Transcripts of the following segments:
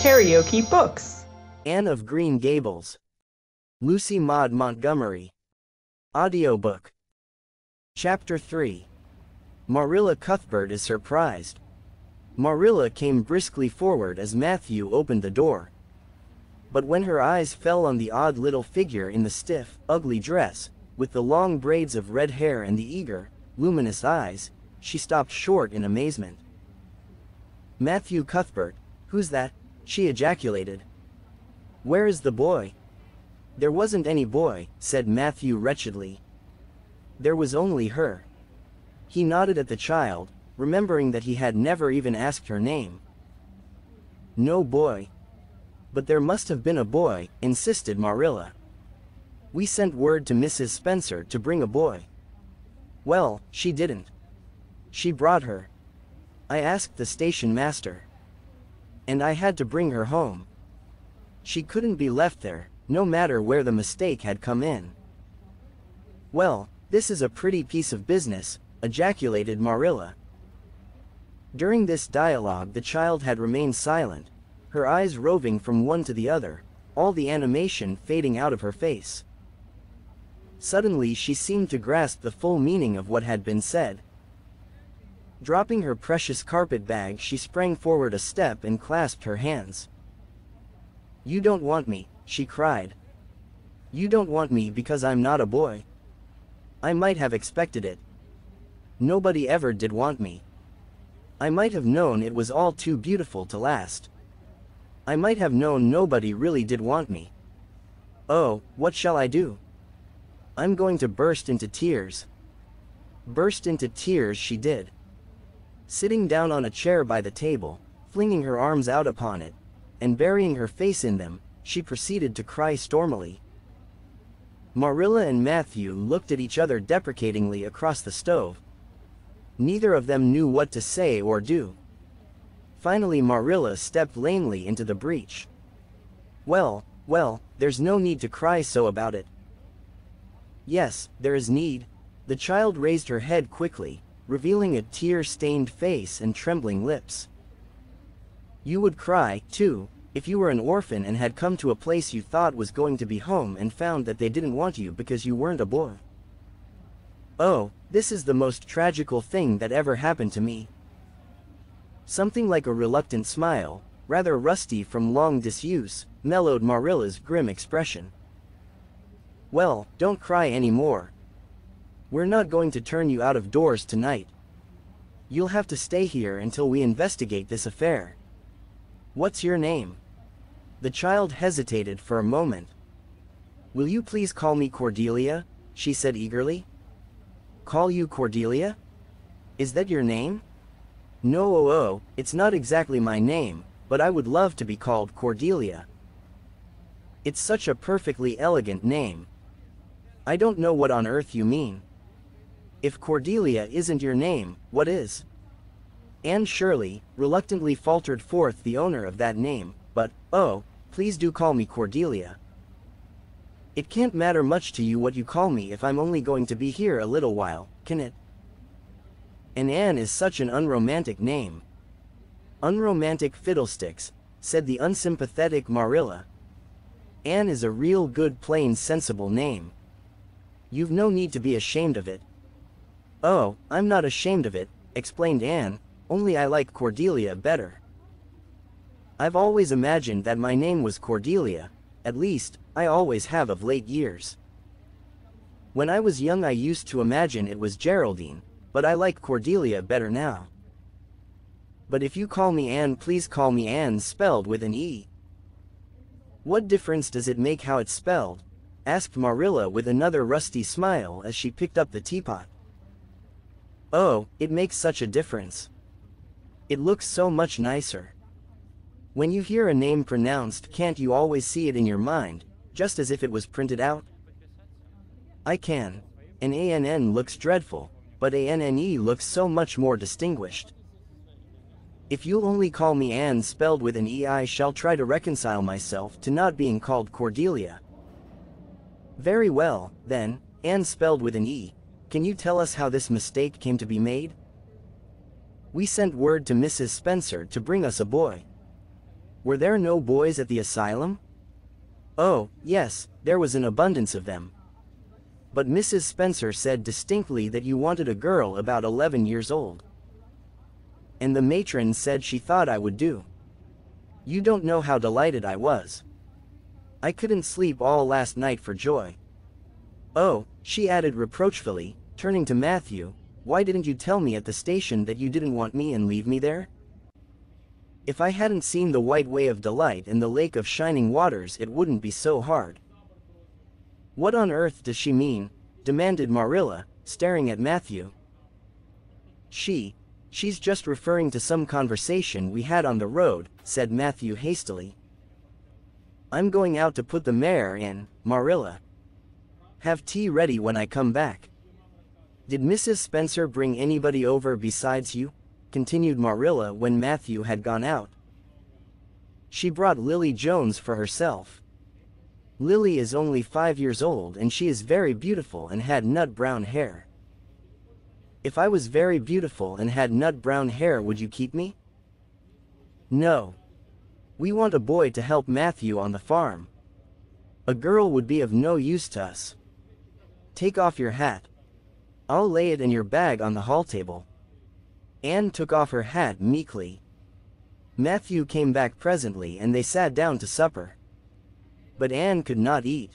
KaraokeBooks. Anne of Green Gables. Lucy Maud Montgomery. Audiobook. Chapter 3. Marilla Cuthbert is surprised. Marilla came briskly forward as Matthew opened the door. But when her eyes fell on the odd little figure in the stiff, ugly dress, with the long braids of red hair and the eager, luminous eyes, she stopped short in amazement. "Matthew Cuthbert, who's that?" she ejaculated. "Where is the boy?" "There wasn't any boy," said Matthew wretchedly. "There was only her." He nodded at the child, remembering that he had never even asked her name. "No boy." "But there must have been a boy," insisted Marilla. "We sent word to Mrs. Spencer to bring a boy." "Well, she didn't. She brought her. I asked the station master. And I had to bring her home. She couldn't be left there, no matter where the mistake had come in." "Well, this is a pretty piece of business," ejaculated Marilla. During this dialogue the child had remained silent, her eyes roving from one to the other, all the animation fading out of her face. Suddenly she seemed to grasp the full meaning of what had been said. Dropping her precious carpet bag, she sprang forward a step and clasped her hands. "You don't want me," she cried. "You don't want me because I'm not a boy. I might have expected it. Nobody ever did want me. I might have known it was all too beautiful to last. I might have known nobody really did want me. Oh, what shall I do? I'm going to burst into tears." Burst into tears she did. Sitting down on a chair by the table, flinging her arms out upon it, and burying her face in them, she proceeded to cry stormily. Marilla and Matthew looked at each other deprecatingly across the stove. Neither of them knew what to say or do. Finally Marilla stepped lamely into the breach. Well, there's no need to cry so about it." "Yes, there is need." The child raised her head quickly, revealing a tear-stained face and trembling lips. "You would cry, too, if you were an orphan and had come to a place you thought was going to be home and found that they didn't want you because you weren't a boy. Oh, this is the most tragical thing that ever happened to me." Something like a reluctant smile, rather rusty from long disuse, mellowed Marilla's grim expression. "Well, don't cry any more. We're not going to turn you out of doors tonight. You'll have to stay here until we investigate this affair. What's your name?" The child hesitated for a moment. "Will you please call me Cordelia?" she said eagerly. "Call you Cordelia? Is that your name?" "No, it's not exactly my name, but I would love to be called Cordelia. It's such a perfectly elegant name." "I don't know what on earth you mean. If Cordelia isn't your name, what is?" Anne Shirley reluctantly faltered forth the owner of that name, "But, oh, please do call me Cordelia." "It can't matter much to you what you call me if I'm only going to be here a little while, can it?" "And Anne is such an unromantic name." "Unromantic fiddlesticks," said the unsympathetic Marilla. "Anne is a real good plain sensible name. You've no need to be ashamed of it." "Oh, I'm not ashamed of it," explained Anne, "only I like Cordelia better. I've always imagined that my name was Cordelia, at least, I always have of late years. When I was young I used to imagine it was Geraldine, but I like Cordelia better now. But if you call me Anne, please call me Anne spelled with an E." "What difference does it make how it's spelled?" asked Marilla with another rusty smile as she picked up the teapot. "Oh, it makes such a difference. It looks so much nicer. When you hear a name pronounced, can't you always see it in your mind, just as if it was printed out?" "I can. An ANN looks dreadful, but ANNE looks so much more distinguished. If you'll only call me Anne spelled with an E, I shall try to reconcile myself to not being called Cordelia." "Very well, then, Anne spelled with an E. Can you tell us how this mistake came to be made?" "We sent word to Mrs. Spencer to bring us a boy." Were there no boys at the asylum? Oh, yes, there was an abundance of them. But Mrs. Spencer said distinctly that you wanted a girl about 11 years old. And the matron said she thought I would do. You don't know how delighted I was. I couldn't sleep all last night for joy. Oh, she added reproachfully, turning to Matthew, why didn't you tell me at the station that you didn't want me and leave me there? If I hadn't seen the white way of delight and the lake of shining waters, it wouldn't be so hard. What on earth does she mean? Demanded Marilla, staring at Matthew. She's just referring to some conversation we had on the road, said Matthew hastily. I'm going out to put the mare in, Marilla. Have tea ready when I come back. Did Mrs. Spencer bring anybody over besides you? Continued Marilla when Matthew had gone out. She brought Lily Jones for herself. Lily is only 5 years old and she is very beautiful and had nut brown hair. If I was very beautiful and had nut brown hair, would you keep me? No. We want a boy to help Matthew on the farm. A girl would be of no use to us. Take off your hat. I'll lay it in your bag on the hall table. Anne took off her hat meekly. Matthew came back presently and they sat down to supper. But Anne could not eat.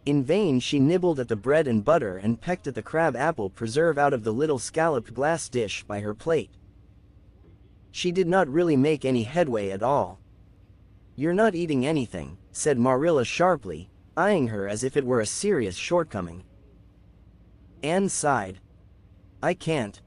In vain she nibbled at the bread and butter and pecked at the crab apple preserve out of the little scalloped glass dish by her plate. She did not really make any headway at all. You're not eating anything, said Marilla sharply, eyeing her as if it were a serious shortcoming. Anne sighed. I can't.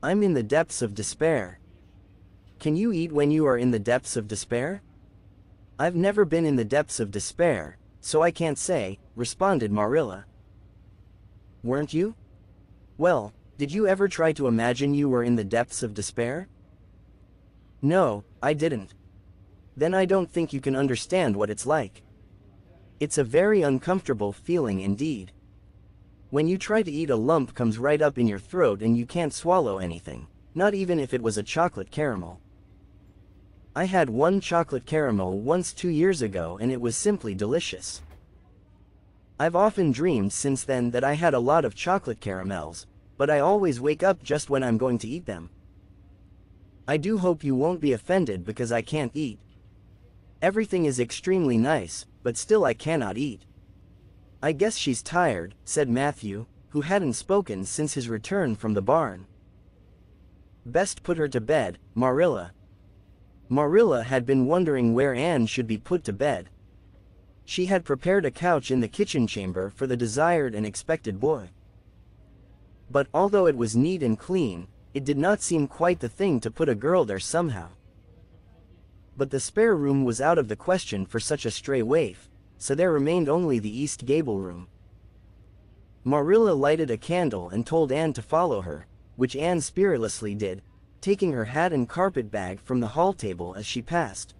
I'm in the depths of despair. Can you eat when you are in the depths of despair? I've never been in the depths of despair, so I can't say, responded Marilla. Weren't you? Well, did you ever try to imagine you were in the depths of despair? No, I didn't. Then I don't think you can understand what it's like. It's a very uncomfortable feeling indeed. When you try to eat, a lump comes right up in your throat and you can't swallow anything, not even if it was a chocolate caramel. I had one chocolate caramel once 2 years ago and it was simply delicious. I've often dreamed since then that I had a lot of chocolate caramels, but I always wake up just when I'm going to eat them. I do hope you won't be offended because I can't eat. Everything is extremely nice, but still I cannot eat. I guess she's tired, said Matthew, who hadn't spoken since his return from the barn. Best put her to bed, Marilla. Marilla had been wondering where Anne should be put to bed. She had prepared a couch in the kitchen chamber for the desired and expected boy. But although it was neat and clean, it did not seem quite the thing to put a girl there somehow. But the spare room was out of the question for such a stray waif, so there remained only the East Gable room. Marilla lighted a candle and told Anne to follow her, which Anne spiritlessly did, taking her hat and carpet bag from the hall table as she passed.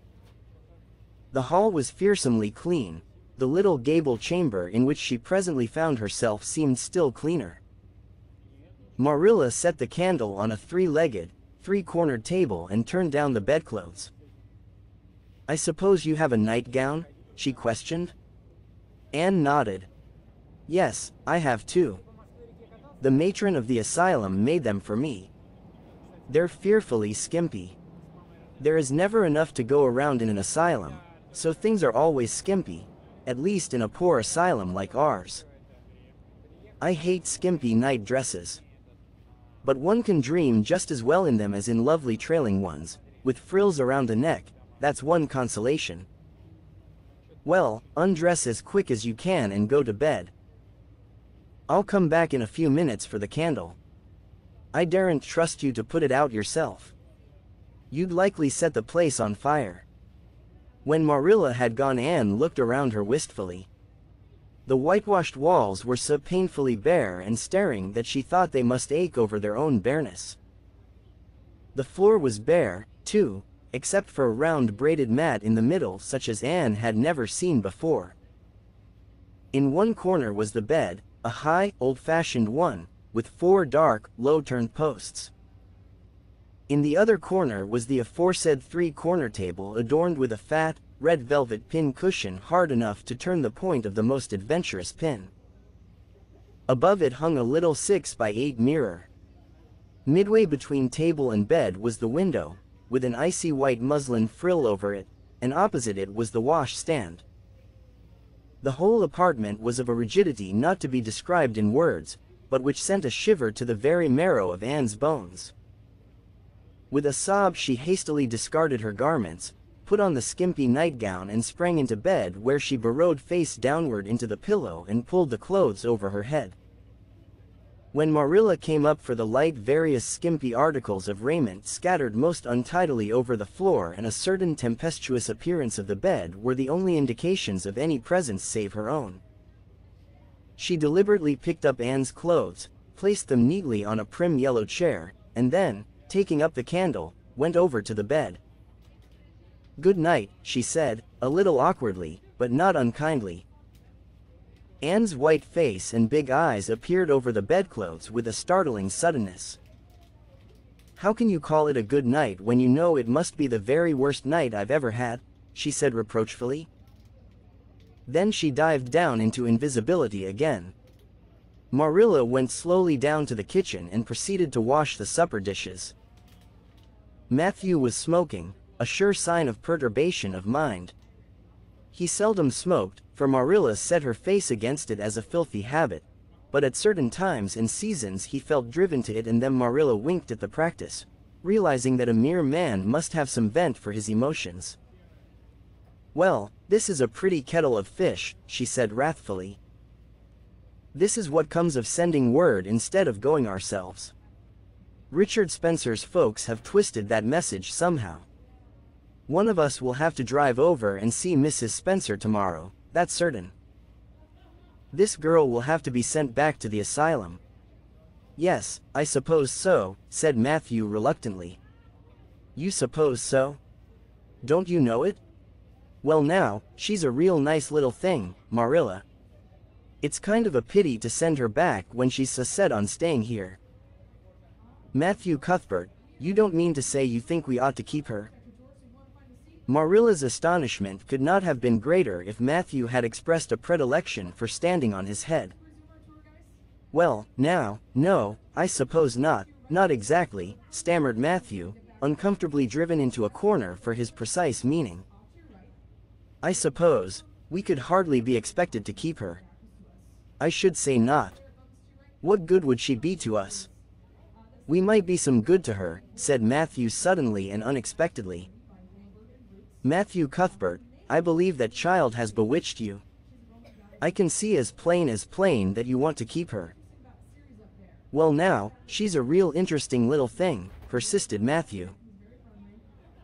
The hall was fearsomely clean. The little gable chamber in which she presently found herself seemed still cleaner. Marilla set the candle on a three-legged, three-cornered table and turned down the bedclothes. I suppose you have a nightgown? She questioned. Anne nodded. Yes, I have too. The matron of the asylum made them for me. They're fearfully skimpy. There is never enough to go around in an asylum, so things are always skimpy, at least in a poor asylum like ours. I hate skimpy night dresses. But one can dream just as well in them as in lovely trailing ones, with frills around the neck. That's one consolation. Well, undress as quick as you can and go to bed. I'll come back in a few minutes for the candle. I daren't trust you to put it out yourself. You'd likely set the place on fire. When Marilla had gone, Anne looked around her wistfully. The whitewashed walls were so painfully bare and staring that she thought they must ache over their own bareness. The floor was bare, too, except for a round braided mat in the middle such as Anne had never seen before. In one corner was the bed, a high, old-fashioned one, with 4 dark, low-turned posts. In the other corner was the aforesaid three-corner table adorned with a fat, red velvet pin cushion hard enough to turn the point of the most adventurous pin. Above it hung a little 6x8 mirror. Midway between table and bed was the window, with an icy white muslin frill over it, and opposite it was the wash stand. The whole apartment was of a rigidity not to be described in words, but which sent a shiver to the very marrow of Anne's bones. With a sob she hastily discarded her garments, put on the skimpy nightgown and sprang into bed, where she burrowed face downward into the pillow and pulled the clothes over her head. When Marilla came up for the light, various skimpy articles of raiment scattered most untidily over the floor and a certain tempestuous appearance of the bed were the only indications of any presence save her own. She deliberately picked up Anne's clothes, placed them neatly on a prim yellow chair, and then, taking up the candle, went over to the bed. "Good night," she said, a little awkwardly, but not unkindly. Anne's white face and big eyes appeared over the bedclothes with a startling suddenness. "How can you call it a good night when you know it must be the very worst night I've ever had?" she said reproachfully. Then she dived down into invisibility again. Marilla went slowly down to the kitchen and proceeded to wash the supper dishes. Matthew was smoking, a sure sign of perturbation of mind. He seldom smoked, for Marilla set her face against it as a filthy habit, but at certain times and seasons he felt driven to it, and then Marilla winked at the practice, realizing that a mere man must have some vent for his emotions. "Well, this is a pretty kettle of fish," she said wrathfully. "This is what comes of sending word instead of going ourselves. Richard Spencer's folks have twisted that message somehow. One of us will have to drive over and see Mrs. Spencer tomorrow, that's certain. This girl will have to be sent back to the asylum." "Yes, I suppose so," said Matthew reluctantly. "You suppose so? Don't you know it? Well now, she's a real nice little thing, Marilla. It's kind of a pity to send her back when she's so set on staying here." "Matthew Cuthbert, you don't mean to say you think we ought to keep her?" Marilla's astonishment could not have been greater if Matthew had expressed a predilection for standing on his head. "Well, now, no, I suppose not exactly," stammered Matthew, uncomfortably driven into a corner for his precise meaning. "I suppose we could hardly be expected to keep her." "I should say not. What good would she be to us?" "We might be some good to her," said Matthew suddenly and unexpectedly. "Matthew Cuthbert, I believe that child has bewitched you. I can see as plain that you want to keep her." "Well now, she's a real interesting little thing," persisted Matthew.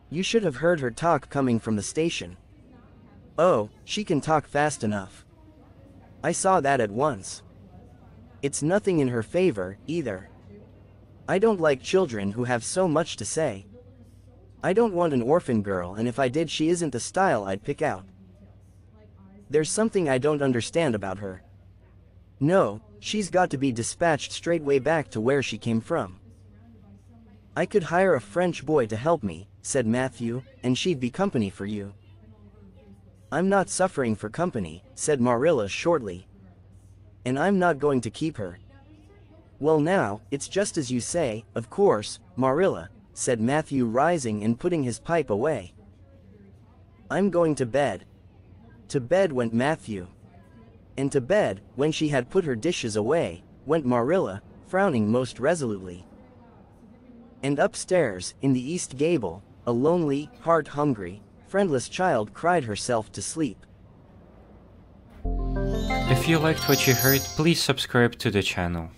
"You should have heard her talk coming from the station. Oh, she can talk fast enough. I saw that at once. It's nothing in her favor, either. I don't like children who have so much to say. I don't want an orphan girl, and if I did, she isn't the style I'd pick out. There's something I don't understand about her. No, she's got to be dispatched straightway back to where she came from." "I could hire a French boy to help me," said Matthew, "and she'd be company for you." "I'm not suffering for company," said Marilla shortly. "And I'm not going to keep her." "Well now, it's just as you say, of course, Marilla," said Matthew, rising and putting his pipe away. "I'm going to bed." To bed went Matthew. And to bed, when she had put her dishes away, went Marilla, frowning most resolutely. And upstairs, in the east gable, a lonely, heart-hungry, friendless child cried herself to sleep. If you liked what you heard, please subscribe to the channel.